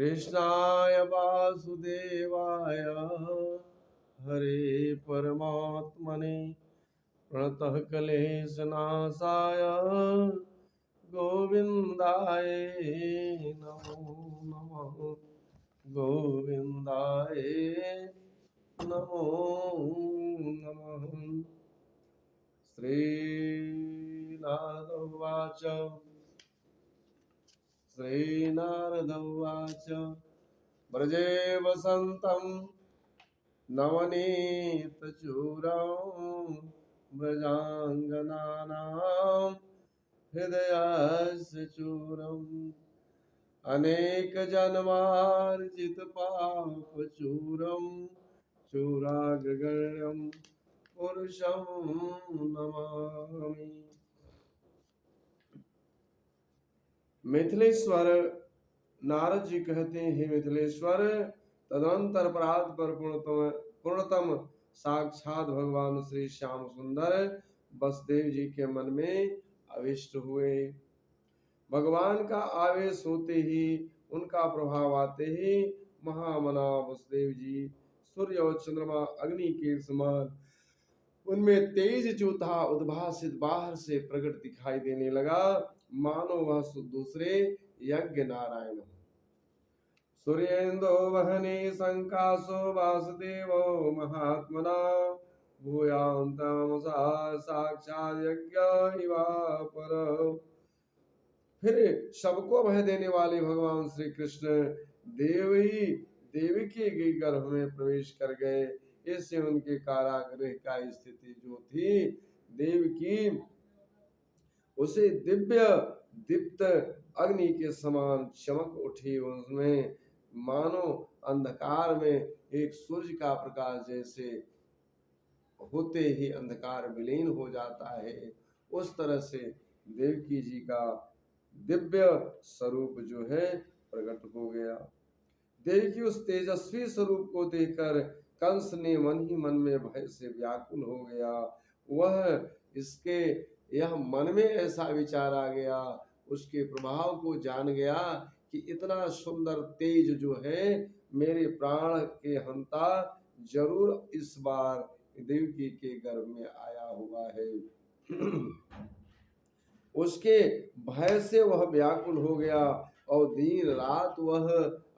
कृष्णाय वासुदेवाय हरे परमात्मने प्रणतः क्लेशनाशाय गोविन्दाय नमो नमः। गोविन्दाय नमो नमः। श्रीनारद उवाच श्रीनारद उवाच व्रजे वसन्तं नवनीतचूरं व्रजाङ्गनानां हृदयस्य चूरम् अनेकजन्मार्जितपापचूरं चूराग्रगण्यं पुरुषं नमामि। मिथिलेश्वर नारद जी कहते हैं, मिथिलेश्वर तदंतर परात पर पूर्णतम साक्षात भगवान श्री श्याम सुंदर बसदेव जी के मन में अविष्ट हुए। भगवान का आवेश होते ही, उनका प्रभाव आते ही महामना बसदेव जी सूर्य और चंद्रमा अग्नि के समान उनमें तेज जो था उद्भासित बाहर से प्रकट दिखाई देने लगा, मानो वह दूसरे यज्ञ नारायण हो। सूर्येन्दो वहने संकाशो वासुदेवो महात्मना भूयांतमसा साक्षात् यज्ञ इवापर। फिर सबको भय देने वाले भगवान श्री कृष्ण देवी के गर्भ में प्रवेश कर गए। इससे उनके कारागृह का स्थिति जो थी देव की, उसे दिव्य दीप्त अग्नि के समान चमक उठी। उसमें मानो अंधकार में एक सूर्य का प्रकाश जैसे होते ही अंधकार विलीन हो जाता है, उस तरह से देवकी जी का दिव्य स्वरूप जो है प्रकट हो गया। देवकी उस तेजस्वी स्वरूप को देखकर कंस ने मन ही मन में भय से व्याकुल हो गया। वह इसके यह मन में ऐसा विचार आ गया, उसके प्रभाव को जान गया कि इतना सुंदर तेज जो है मेरे प्राण के हंता जरूर इस बार देवकी के गर्भ में आया हुआ है। उसके भय से वह व्याकुल हो गया और दिन रात वह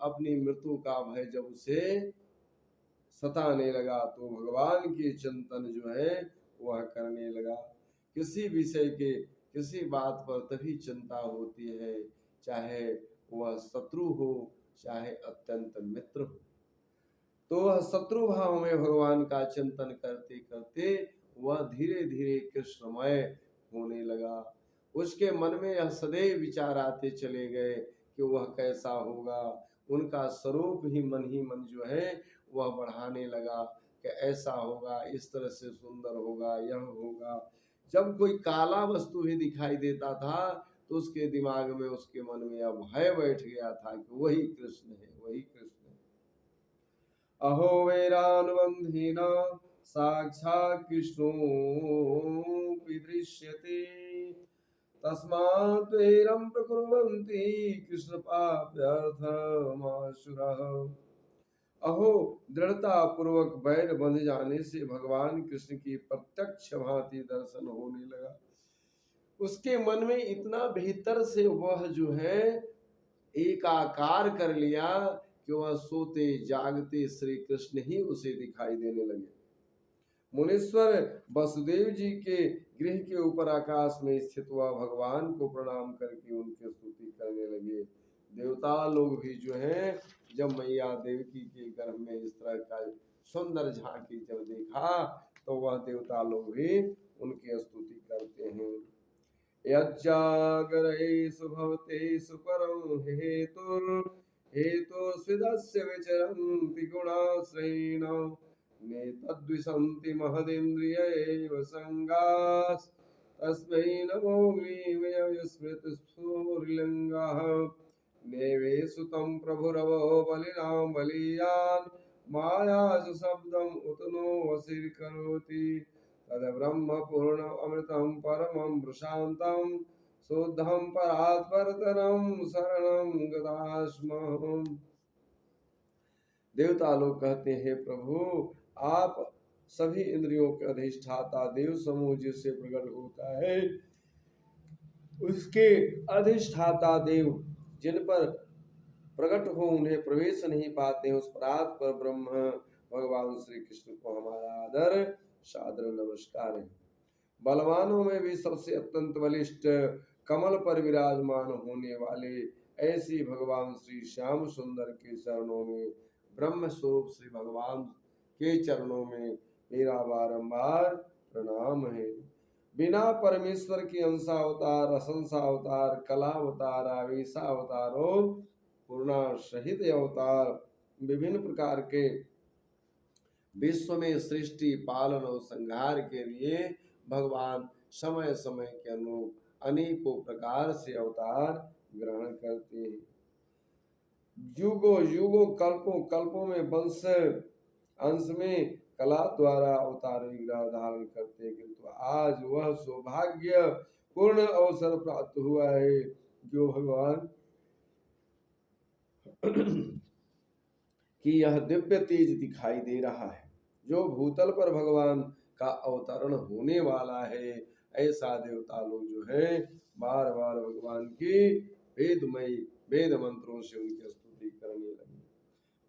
अपनी मृत्यु का भय जब उसे सताने लगा तो भगवान की चिंतन जो है वह करने लगा। किसी विषय के किसी बात पर तभी चिंता होती है, चाहे वह शत्रु हो चाहे अत्यंत मित्र हो। तो वह शत्रु भाव में भगवान का चिंतन करते करते वह धीरे धीरे कृष्णमय होने लगा। उसके मन में यह सदैव विचार आते चले गए कि वह कैसा होगा। उनका स्वरूप ही मन जो है वह बढ़ाने लगा कि ऐसा होगा, इस तरह से सुंदर होगा, यह होगा। जब कोई काला वस्तु भी दिखाई देता था तो उसके दिमाग में, उसके मन में अब भय बैठ गया था कि वही कृष्ण है, वही कृष्ण है। अहो वैरानुबंधेन साक्षात् कृष्णोऽपि दृश्यते तस्मात् वैरं प्रकुर्वन्ति कृष्ण पाप्यर्थमाशुरः। अहो दृढ़ता पूर्वक बैर बंध जाने से भगवान कृष्ण की प्रत्यक्ष भांति दर्शन होने लगा। उसके मन में इतना भीतर से वह जो है एकाकार कर लिया कि वह सोते जागते श्री कृष्ण ही उसे दिखाई देने लगे। मुनीश्वर वसुदेव जी के गृह के ऊपर आकाश में स्थित हुआ भगवान को प्रणाम करके उनकी स्तुति करने लगे। देवता लोग भी जो हैं जब मैया देवकी के गर्भ में इस तरह का सुंदर झांकी जब देखा तो वह देवता लोग भी उनकी स्तुति करते हैं। यज्जागरेषु भवतेषु परं हेतु स्विदस्य विचरन्ति गुणाश्रयेण नेतद्विशन्ति महदिन्द्रियैव संगास् तस्मै नमोऽग्निमय स्मृतिस्फुलिङ्गः नेवेषु तं प्रभुरवो बलिनां बलीयान् मायासु शब्दम् उत नो वशीकरोति तद ब्रह्म पूर्ण अमृतं परमं प्रशान्तं शुद्धं परात्परतरं शरणं गतास्म्यहम्। देवता लोग कहते हैं प्रभु आप सभी इंद्रियों के अधिष्ठाता देव समूह जिससे प्रकट होता है उसके अधिष्ठाता देव जिन पर प्रकट हो उन्हें प्रवेश नहीं पाते उस परात पर ब्रह्म भगवान श्री कृष्ण को हमारा आदर सादर नमस्कार है। बलवानों में भी सबसे अत्यंत बलिष्ठ कमल पर विराजमान होने वाले ऐसी भगवान श्री श्याम सुंदर के चरणों में ब्रह्म स्वरूप श्री भगवान के चरणों में मेरा बारंबार प्रणाम है। बिना परमेश्वर के अंशावतार असंसावतार कलावतार आवेशावतार और पूर्णा सहित अवतार विभिन्न प्रकार के विश्व में सृष्टि पालन और संहार के लिए भगवान समय समय के अनुरूप अनेकों प्रकार से अवतार ग्रहण करते हैं। युगों युगों कल्पों कल्पों में वंश अंश में कला द्वारा अवतार विग्रह धारण करते हैं, किंतु आज वह सौभाग्य पूर्ण अवसर प्राप्त हुआ है जो भगवान कि यह दिव्य तेज दिखाई दे रहा है जो भूतल पर भगवान का अवतरण होने वाला है। ऐसा देवता लोग जो है बार बार भगवान की वेदमयी वेद मंत्रों से उनकी स्तुति करने लगे।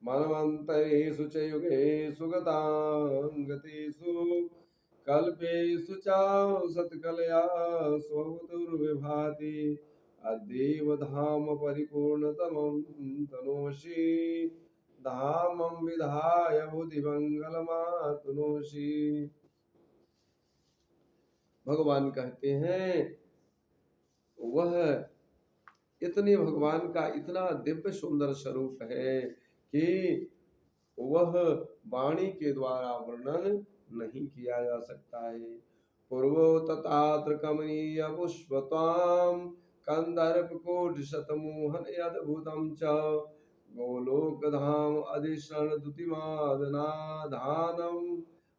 मनवंतरेषु च युगेषु गतांगतेषु कल्पेषु च सत्कलया स्वभूतुर्विभाति अद्यैव धाम परिपूर्णतमं तनोषि धामं विधाय बुद्धिमंगलमातनोषि। भगवान कहते हैं वह इतने भगवान का इतना दिव्य सुंदर स्वरूप है कि वह वाणी के द्वारा वर्णन नहीं किया जा सकता है। पूर्वो ततात्र कमनीय पुष्पताम कंदर्प कोट शतमोहन अद्भुतम च गोलोक धाम अधिशरण दुतिमादनाधानम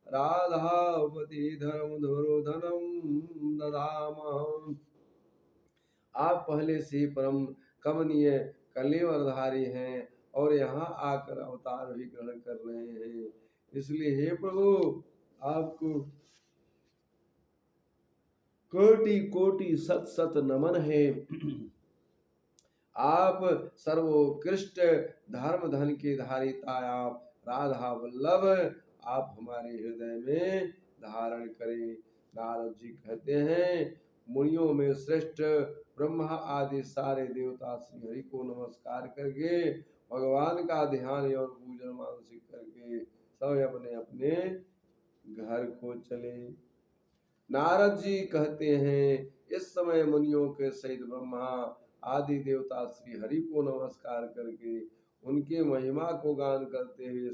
राधावती धर्म धुरोधनम ददाम। आप पहले से परम कमनीय कलेवरधारी हैं और यहाँ आकर अवतार भी ग्रहण कर रहे हैं, इसलिए हे प्रभु आपको कोटि कोटि सत सत नमन है। आप सर्वोत्कृष्ट धर्म धन के धारिता आप राधा वल्लभ आप हमारे हृदय में धारण करें। नारद जी कहते हैं मुनियों में श्रेष्ठ ब्रह्मा आदि सारे देवता श्री हरि को नमस्कार करके भगवान का ध्यान और पूजन मानसिक करके सब अपने अपने घर को चले। नारद जी कहते हैं इस समय मुनियों के सहित ब्रह्मा आदि देवता श्री हरि को नमस्कार करके उनके महिमा को गान करते हुए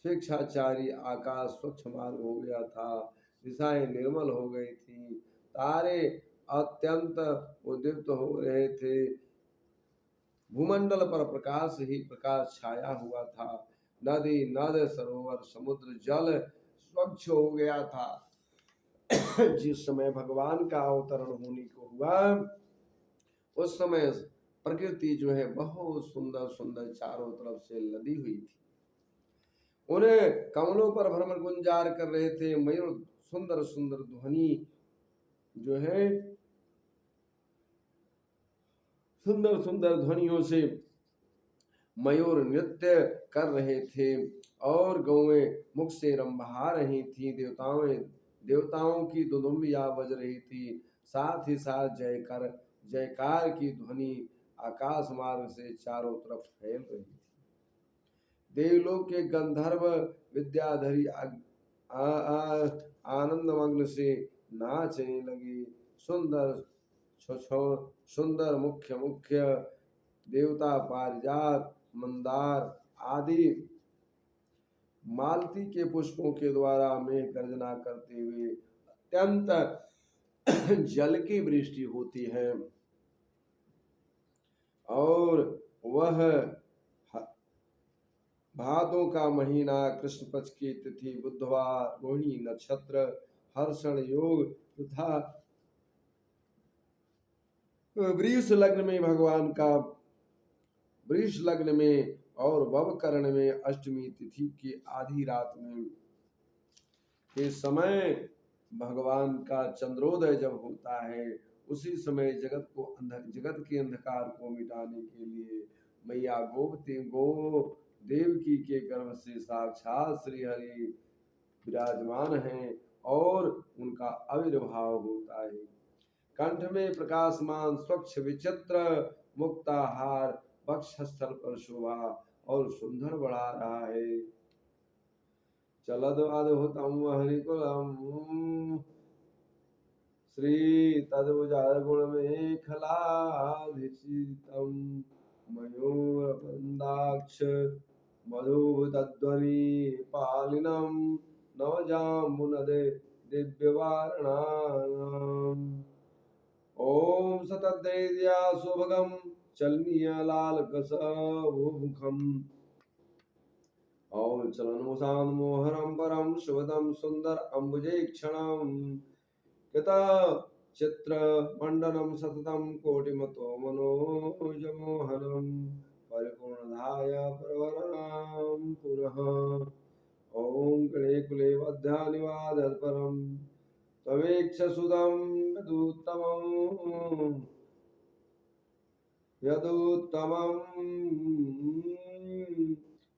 स्वेच्छाचारी आकाश स्वच्छ मार्ग हो गया था, दिशाएं निर्मल हो गई थी, तारे अत्यंत उद्दीप्त हो रहे थे, भूमंडल पर प्रकाश ही प्रकाश छाया हुआ था, नदी नद सरोवर समुद्र जल स्वच्छ हो गया था। जिस समय भगवान का अवतरण होने को हुआ उस समय प्रकृति जो है बहुत सुंदर सुंदर चारों तरफ से लदी हुई थी। उन्हें कमलों पर भ्रमण गुंजार कर रहे थे मयूर सुंदर सुंदर ध्वनि जो है सुंदर सुंदर ध्वनियों से मयूर नृत्य कर रहे थे और गौएं मुख से रंभा रही थी, देवताओं की दुदुम्बियां बज रही थी, साथ ही साथ जयकार की ध्वनि आकाश मार्ग से चारों तरफ फैल रही थी। देवलोक के गंधर्व विद्याधरी आनंद मग्न से नाचने लगे। सुंदर मुख्य मुख्य देवता पारिजात मंदार आदि मालती के पुष्पों के द्वारा मेघ गर्जना करते हुए अत्यंत जल की वृष्टि होती है और वह भादों का महीना कृष्ण पक्ष की तिथि बुधवार रोहिणी नक्षत्र हर्षण योग तथा वृष लग्न में भगवान का वृष लग्न में और ववकरण में अष्टमी तिथि की आधी रात में के समय भगवान का चंद्रोदय जब होता है, उसी समय जगत के अंधकार को मिटाने के लिए मैया गो देवकी के गर्भ से साक्षात श्री हरि विराजमान हैं और उनका आविर्भाव होता है। कंठ में प्रकाशमान स्वच्छ विचित्र मुक्ताहार वक्षस्थल पर शोभा और सुंदर बढ़ा रहा है। चलद्वादभूतं हरिकुलं श्री तदुजार गुणमेखलाधिष्ठितं मयूरपन्दाक्ष मधुभूतध्वनि पालिनं नवजाम्बुनदे दिव्यवारणाम् ॐ सतद्दैर्या सुभगं चलनीयलालकसमुखम् ॐ चलन्मुषान्मोहरं परं शुभदं सुन्दर अम्बुजेक्षणं कृता चित्रमण्डनं सततं कोटिमतो मनोजमोहनं परिपूर्णधाय प्रवरणां पुनः ॐ गणेकुले वध्यानिवादपरं त्वमेक्षसुदं यदुत्तमम्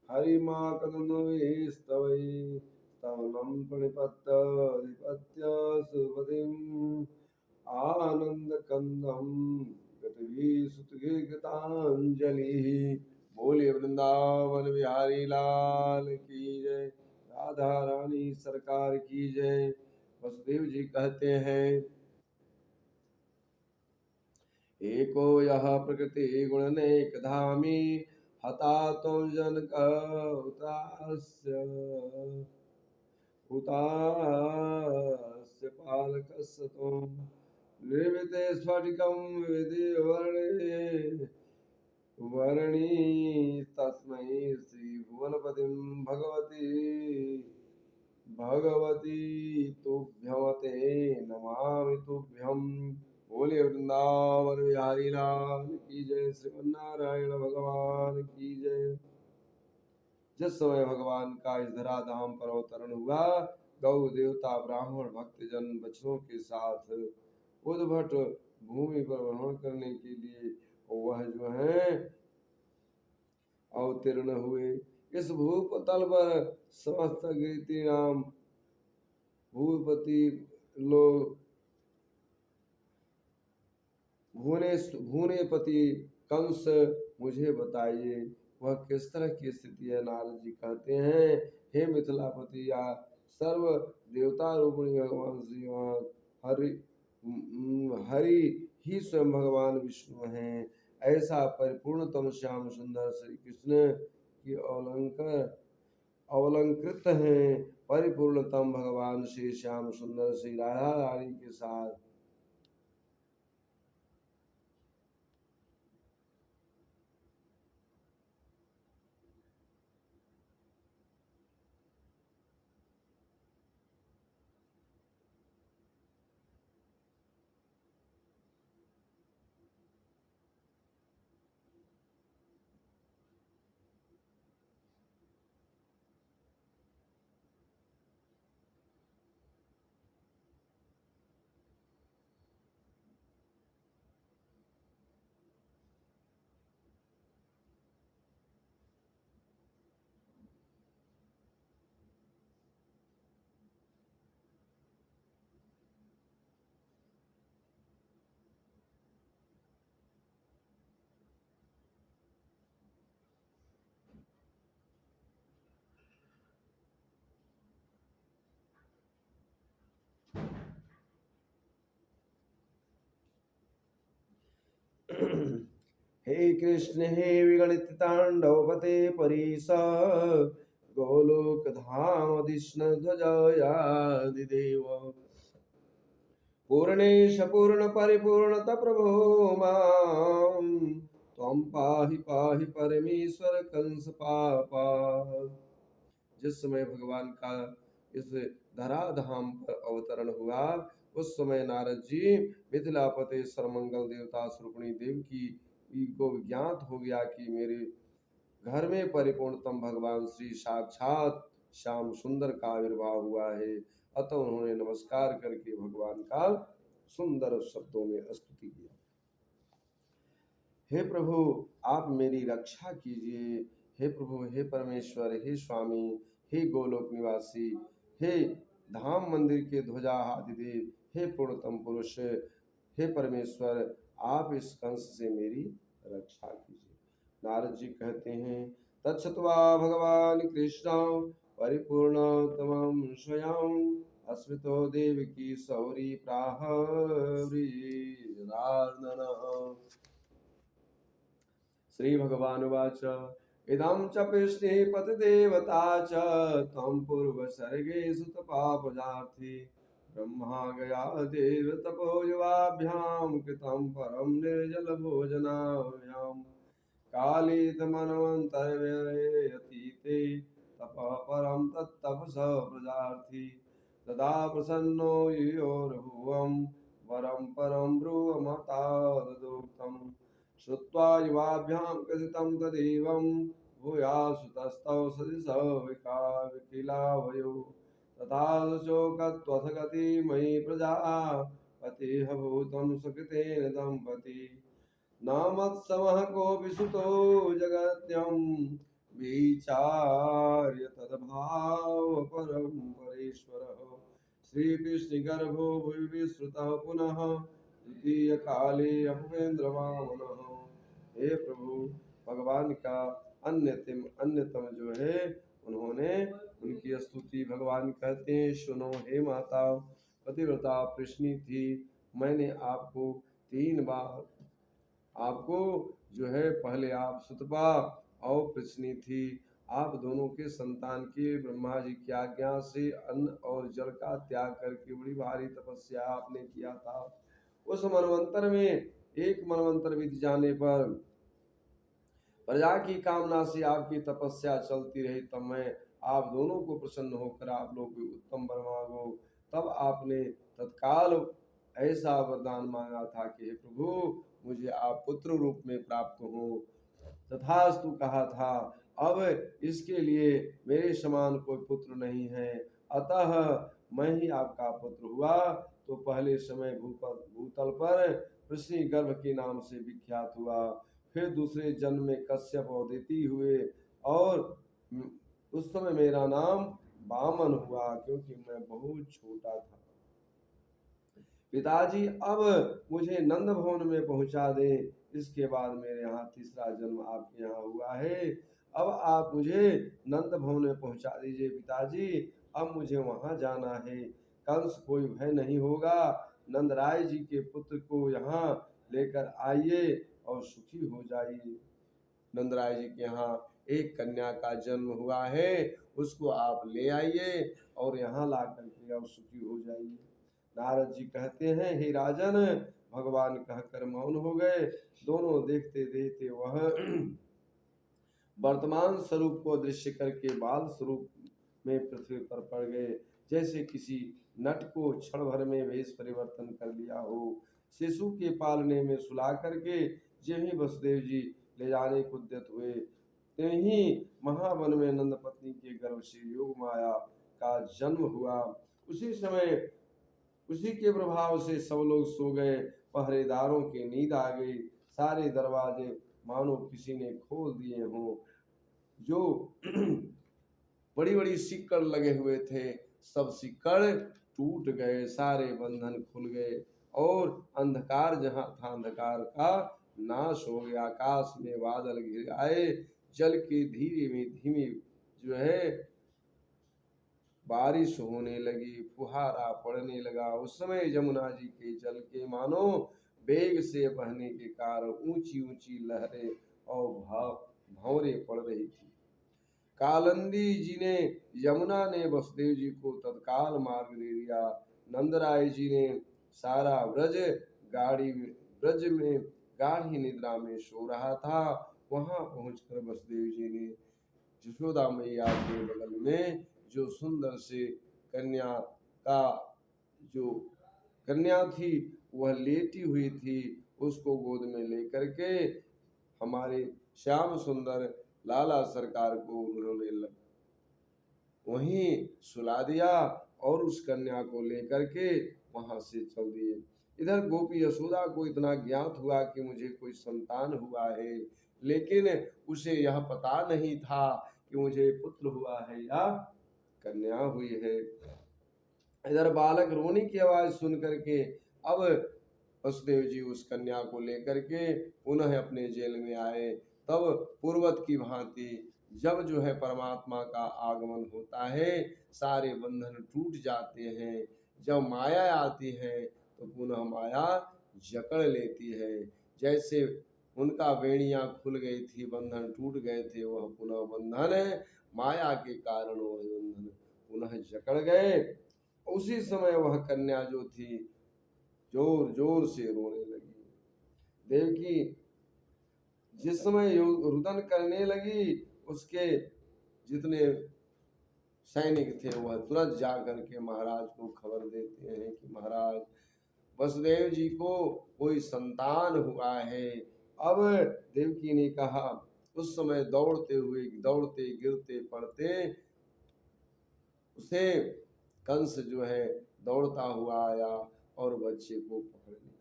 हरिमाकदनुस्तवै स्तवनं प्रणिपत्य सुपतिम् आनन्दकन्दं गतिभिः सुतगीताञ्जलिः। बोले वृंदावन बिहारी लाल की जय, राधा रानी सरकार की जय। वसुदेव जी कहते हैं, एको यः प्रकृति गुणनेक धामी हता त्वं जनक हुतास्य पालकस्य त्वं निर्मिते स्फटिकं वर्णी तस्मै श्री भुवनपतिं भगवती तुभ्यमते नमामि तुभ्यम्। बोले वृंदावन बिहारी लाल की जय, श्रीमन नारायण भगवान की जय। जिस समय भगवान का इस धराधाम पर अवतरण हुआ, गौ देवता ब्राह्मण भक्तजन बच्चों के साथ उद्भट भूमि पर भ्रमण करने के लिए वह जो है अवतीर्ण हुए। इस भूपतल पर समस्त कीर्ति नाम भूपति लोग भूनेपति कंस मुझे बताइए वह किस तरह की स्थिति है। नारद जी कहते हैं, हे मिथिलापति या सर्व देवता रूपिणी भगवान श्री हरि ही स्वयं भगवान विष्णु हैं। ऐसा परिपूर्णतम श्याम सुंदर श्री कृष्ण की अवलंकृत हैं। परिपूर्णतम भगवान श्री श्याम सुंदर श्री राधा रानी के साथ हे कृष्ण हे विगणित तांडवपते परीश गोलोक धाम कृष्ण ध्वजयादिदेव पूर्णेश पूर्ण परिपूर्णत प्रभो मां त्वं पाहि पाहि परमेश्वर कंस पापा। जिस समय भगवान का इस धराधाम पर अवतरण हुआ, उस समय नारद जी मिथिलापति सर्वमंगल देवता स्वरूपिणी देव की को ज्ञात हो गया कि मेरे घर में परिपूर्णतम भगवान श्री साक्षात श्याम सुंदर का आविर्भाव हुआ है। अतः उन्होंने नमस्कार करके भगवान का सुंदर शब्दों में स्तुति किया। हे प्रभु, आप मेरी रक्षा कीजिए। हे प्रभु, हे परमेश्वर, हे स्वामी, हे गोलोक निवासी, हे धाम मंदिर के ध्वजा आदिदेव, हे पूर्णतम पुरुष, हे परमेश्वर, आप इस कंस से मेरी रक्षा कीजिए। नारद जी कहते हैं, तच्छ्रुत्वा भगवान कृष्ण परिपूर्णतमं स्वयं अस्मितो देवकी सौरी प्राह व्रीजनार्दनः। श्री भगवानुवाच इदं च पृष्णीपतिदेवता च त्वं पूर्वसर्गेषु तपापजार्थी ब्रह्मा गया देव तपो युवाभ्यां कृतं परं निर्जलभोजनाभ्यां कालितमन्वन्तर्व्यतीते तपः परं तत्तपसः प्रजार्थी तदा प्रसन्नो युयोर्भुवं वरं परं ब्रुवमतादुक्तम् श्रुत्वा युवाभ्यां कथितं तदेवं भूयासुतस्तौ सदिशः विकिलावयो तथा शोकत्वथ गति मयि प्रजा पतिः भूतं सुकृतेन दम्पति न मत्समः कोऽपि सुतो जगत्यं विचार्य तद्भाव परं परेश्वरः श्रीकृष्णगर्भो भुवि विश्रुतः पुनः द्वितीय काले अपुपेन्द्रवामनः। हे प्रभु, भगवान का अन्यतम जो है उन्होंने उनकी स्तुति भगवान कहते हैं, सुनो हे माता पतिव्रता प्रश्नी थी, मैंने आपको 3 बार आपको जो है पहले आप सुतपा और प्रश्नी थी, आप दोनों के संतान के ब्रह्मा जी की आज्ञा से अन्न और जल का त्याग करके बड़ी भारी तपस्या आपने किया था। उस मनवंतर में एक मनवंतर बीत जाने पर प्रजा की कामना से आपकी तपस्या चलती रही, तब मैं आप दोनों को प्रसन्न होकर आप लोग को उत्तम वर मांगो। तब आपने तत्काल ऐसा वरदान मांगा था कि हे प्रभु, मुझे आप पुत्र रूप में प्राप्त हो। तथास्तु कहा था। अब इसके लिए मेरे समान कोई पुत्र नहीं है, अतः मैं ही आपका पुत्र हुआ। तो पहले समय भूतल पर पृश्नी गर्भ के नाम से विख्यात हुआ, फिर दूसरे जन्म में कश्यप और अदिति हुए, और उस समय मेरा नाम वामन हुआ, क्योंकि मैं बहुत छोटा था। पिताजी, अब मुझे नंद भवन में पहुंचा दे। इसके बाद मेरे यहाँ तीसरा जन्म आपके यहाँ हुआ है। अब आप मुझे नंद भवन में पहुंचा दीजिए पिताजी, अब मुझे वहां जाना है। कंस कोई भय नहीं होगा। नंदराय जी के पुत्र को यहाँ लेकर आइए और सुखी हो जाइए। नंदराय जी के यहाँ एक कन्या का जन्म हुआ है, उसको आप ले आइए और यहाँ ला करके और सुखी हो जाइए। नारद जी कहते हैं, हे राजन, भगवान कहकर मौन हो गए। दोनों देखते देखते वह वर्तमान स्वरूप को दृश्य करके बाल स्वरूप में पृथ्वी पर पड़ गए। जैसे किसी नट को क्षण भर में वेश परिवर्तन कर लिया हो। शिशु के पालने में सुला करके जब ही वसुदेव जी ले जाने को उद्यत हुए, तभी महावन में नंद पत्नी के गर्भ से योग माया का जन्म हुआ। उसी समय उसी के प्रभाव से सब लोग सो गए। पहरेदारों की नींद आ गई। सारे दरवाजे मानो किसी ने खोल दिए हों। जो बड़ी बड़ी सिक्कड़ लगे हुए थे, सब सिक्कड़ टूट गए, सारे बंधन खुल गए, और अंधकार जहां था अंधकार का नाश हो गया। आकाश में बादल घिर आए, जल की धीमी धीमी जो है बारिश होने लगी, फुहारा पड़ने लगा। उस समय यमुना जी के जल के मानो वेग से बहने के कारण ऊंची ऊंची लहरें और भंवरे पड़ रही थी। कालिंदी जी ने, यमुना ने वसुदेव जी को तत्काल मार्ग दे दिया। नंदराय जी ने सारा ब्रज में गाढ़ी निद्रा में सो रहा था। वहां पहुंचकर वसुदेव जी ने यशोदा मैया के बगल में जो सुंदर से कन्या थी, वह लेटी हुई थी, उसको गोद में लेकर के हमारे श्याम सुंदर लाला सरकार को उन्होंने वहीं सुला दिया और उस कन्या को लेकर के वहां से चल दिए। इधर गोपी यशोदा को इतना ज्ञात हुआ कि मुझे कोई संतान हुआ है, लेकिन उसे यह पता नहीं था कि मुझे पुत्र हुआ है या कन्या हुई है। इधर बालक रोने की आवाज सुन करके अब वसुदेव जी उस कन्या को लेकर के पुनः अपने जेल में आए। तब पूर्वत की भांति जब जो है परमात्मा का आगमन होता है, सारे बंधन टूट जाते हैं। जब माया आती है तो पुनः माया जकड़ लेती है। जैसे उनका बेड़ियां खुल गई थी, बंधन टूट गए थे, वह पुनः बंधन माया के कारण वह बंधन पुनः जकड़ गए। उसी समय वह कन्या जो थी जोर जोर से रोने लगी। देवकी जिस समय रुदन करने लगी, उसके जितने सैनिक थे वह तुरंत जा करके महाराज को खबर देते हैं कि महाराज वसुदेव जी को कोई संतान हुआ है। अब देवकी ने कहा, उस समय दौड़ते हुए दौड़ते गिरते पड़ते उसे कंस जो है दौड़ता हुआ आया और बच्चे को पकड़ लिया।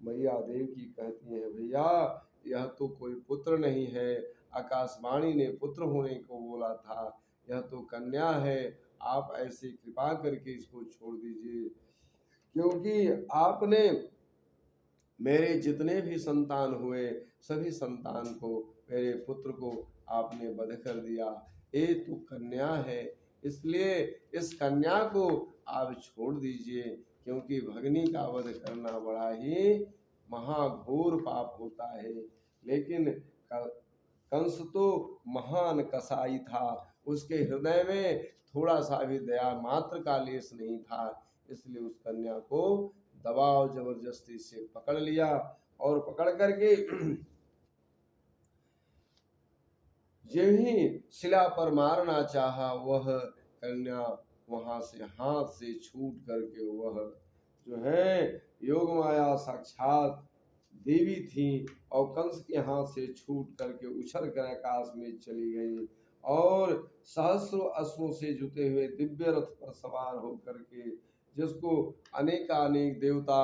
मैया देवकी कहती है, भैया यह तो कोई पुत्र नहीं है, आकाशवाणी ने पुत्र होने को बोला था, यह तो कन्या है। आप ऐसे कृपा करके इसको छोड़ दीजिए, क्योंकि आपने मेरे जितने भी संतान हुए सभी संतान को, मेरे पुत्र को आपने वध कर दिया। ये तो कन्या है, इसलिए इस कन्या को आप छोड़ दीजिए, क्योंकि भगनी का वध करना बड़ा ही महाघोर पाप होता है। लेकिन कंस तो महान कसाई था, उसके हृदय में थोड़ा सा भी दया मात्र का लेश नहीं था, इसलिए उस कन्या को दबाव जबरदस्ती से पकड़ लिया और पकड़ करके जो ही शिला पर मारना चाहा, वह कन्या वहां से हाथ से छूट करके वह जो है योग माया साक्षात देवी थी और कंस के हाथ से छूट करके उछल कर आकाश में चली गई और सहस्रों अश्वों से जुते हुए दिव्य रथ पर सवार होकर के, जिसको अनेकानेक देवता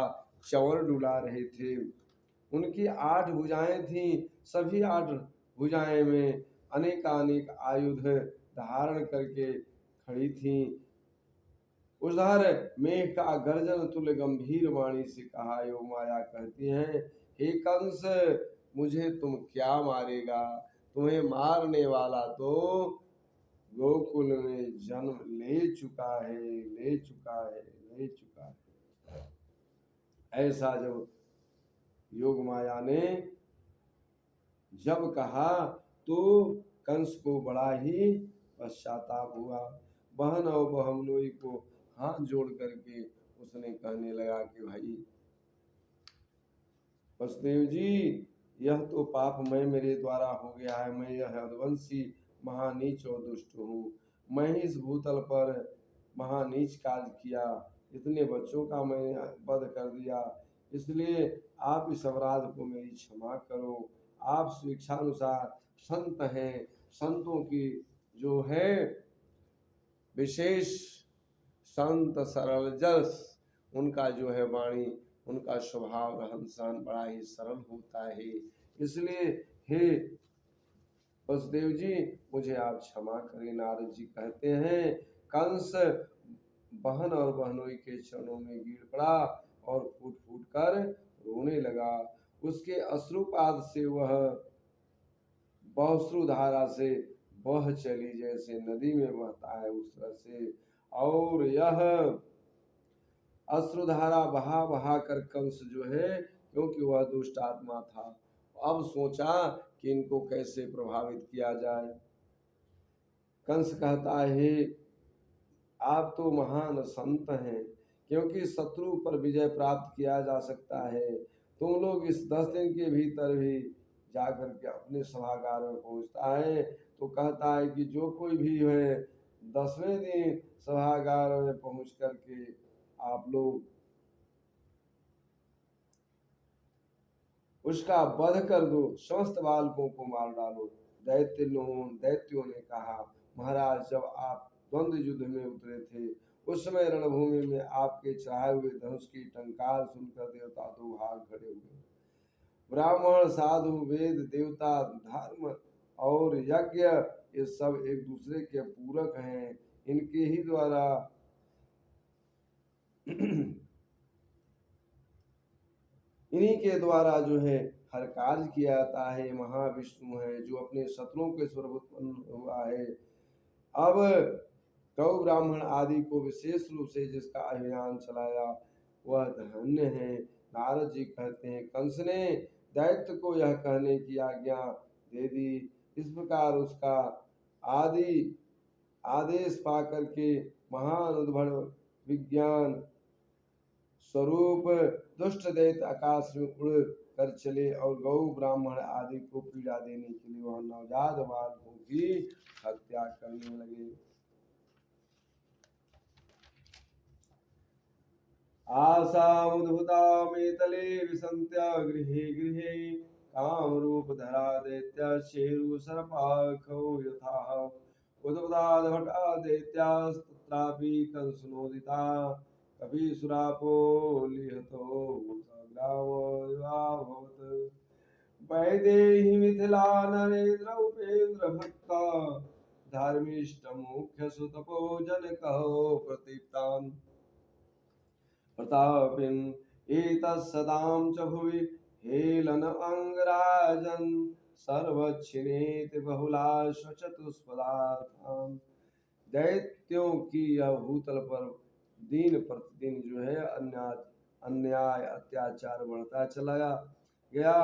चंवर डुला रहे थे, उनकी 8 भुजाएं थीं, सभी 8 भुजाएं में अनेकानेक आयुध धारण करके खड़ी थीं। उधर मेघ का गर्जन तुल्य गंभीर वाणी से कहा, योग माया कहती हैं, हे कंस, मुझे तुम क्या मारेगा? तुम्हें मारने वाला तो गोकुल में जन्म ले चुका है, ले चुका है, ले चुका है। ऐसा जब योग माया ने जब कहा तो कंस को बड़ा ही पश्चाताप हुआ। बहन और बहनोई को हाथ जोड़ करके उसने कहने लगा कि भाई वसुदेव जी, यह तो पापमय मेरे द्वारा हो गया है। मैं यह रघुवंशी महानीच और दुष्ट हूँ। मैं ही इस भूतल पर महानीच कार्य किया, इतने बच्चों का मैंने वध कर दिया, इसलिए आप इस अपराध को मेरी क्षमा करो। आप स्वेच्छानुसार संत हैं, संतों की जो है विशेष संत सरल जस, उनका जो है वाणी, उनका स्वभाव रहन सहन बड़ा ही सरल होता है, इसलिए हे वसुदेव जी मुझे आप क्षमा करें। नारद जी कहते हैं, कंस बहन और बहनोई के चरणों में गिर पड़ा और फूट फूट कर रोने लगा। उसके अश्रुपात से वह बहुश्रुधारा से बह चली, जैसे नदी में बहता है उस तरह से, और यह अश्रुधारा बहा बहा कर कंस जो है, क्योंकि वह दुष्ट आत्मा था, अब सोचा कि इनको कैसे प्रभावित किया जाए। कंस कहता है, आप तो महान संत हैं, क्योंकि शत्रु पर विजय प्राप्त किया जा सकता है। तुम लोग इस 10 दिन के भीतर भी जाकर के अपने सभागार में पहुंचता है, तो कहता है कि जो कोई भी है 10वें दिन सभागार में पहुंच करके आप लोग उसका वध कर दो, समस्त बालकों को मार डालो। दैत्यों ने कहा, महाराज जब आप द्वंद्व युद्ध में उतरे थे उस समय रणभूमि में आपके चढ़ाए हुए धनुष की टंकार सुनकर देवता दो भाग खड़े हुए। ब्राह्मण, साधु, वेद, देवता, धर्म और यज्ञ ये सब एक दूसरे के पूरक हैं। इनके ही द्वारा इन्हीं के द्वारा जो है हर कार्य किया जाता है। महाविष्णु है जो अपने शत्रुओं के स्वरूप उत्पन्न हुआ है। अब गौ ब्राह्मण आदि को विशेष रूप से जिसका अभियान चलाया वह धन्य है। नारद जी कहते हैं, कंस ने दैत्य को यह कहने की आज्ञा दे दी। इस प्रकार उसका आदि आदेश पा करके महान उद्भट विज्ञान स्वरूप दुष्ट दैत्य आकाश में उड़ कर चले और गौ ब्राह्मण आदि को पीड़ा देने के लिए वह नवजात बालकों की हत्या करने लगे। आसामुद्भुता मेतले विसन्त्या गृहे गृहे कामरूप धरा दैत्य शेरु सर्पाखौ यथा उद्भुता दैत्यास्तत्रापि कंसनोदिता कपिसुरापो लिहतो ग्रामोऽभवत्। वैदेही मिथिला नरेन्द्र उपेन्द्र भक्ता धर्मिष्ठ मुख्य सुतपो जनकहो प्रतीप्तान् प्रतापिन् एतत्सदां च भुवि हेलन अंगराजन् सर्वक्षिणेति बहुलाश्वचतुष्पदार्थान्। दैत्यों की यह भूतल पर दिन प्रतिदिन जो है अन्याय अत्याचार बढ़ता चला गया।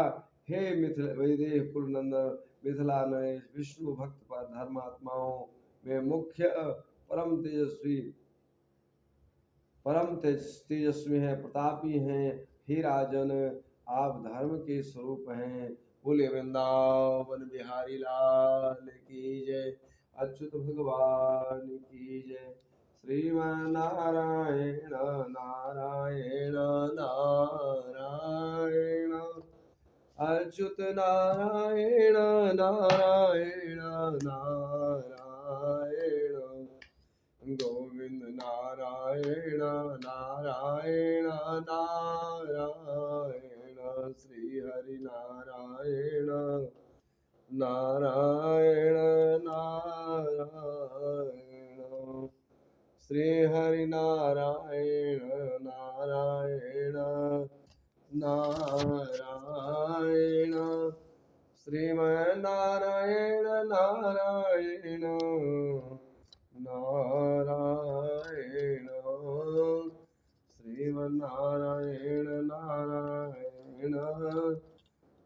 हे मिथिल वैदेह कुलनंदन मिथिला नरेश विष्णु भक्त पर धर्मात्माओं में मुख्य परम तेजस्वी हैं, प्रतापी हैं। हे राजन आप धर्म के स्वरूप हैं। बोले वृंदावन बिहारी लाल की जय। अच्युत भगवान की जय। श्रीमन नारायण नारायण नारायण अच्युत नारायण नारायण नारायण गोविंद नारायण नारायण नारायण श्री हरि नारायण नारायण नारायण श्री हरि नारायण नारायण नारायण श्रीमन्नारायण नारायण नारायण श्रीमन्नारायण नारायण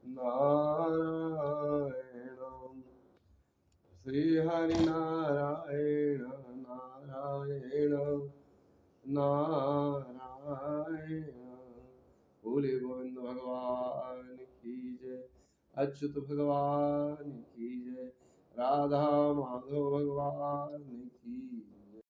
नारायण श्री हरि नारायण नारायण नारायण। बोले गोविंद भगवान की जय। अच्युत भगवान की जय। राधा माधव भगवान की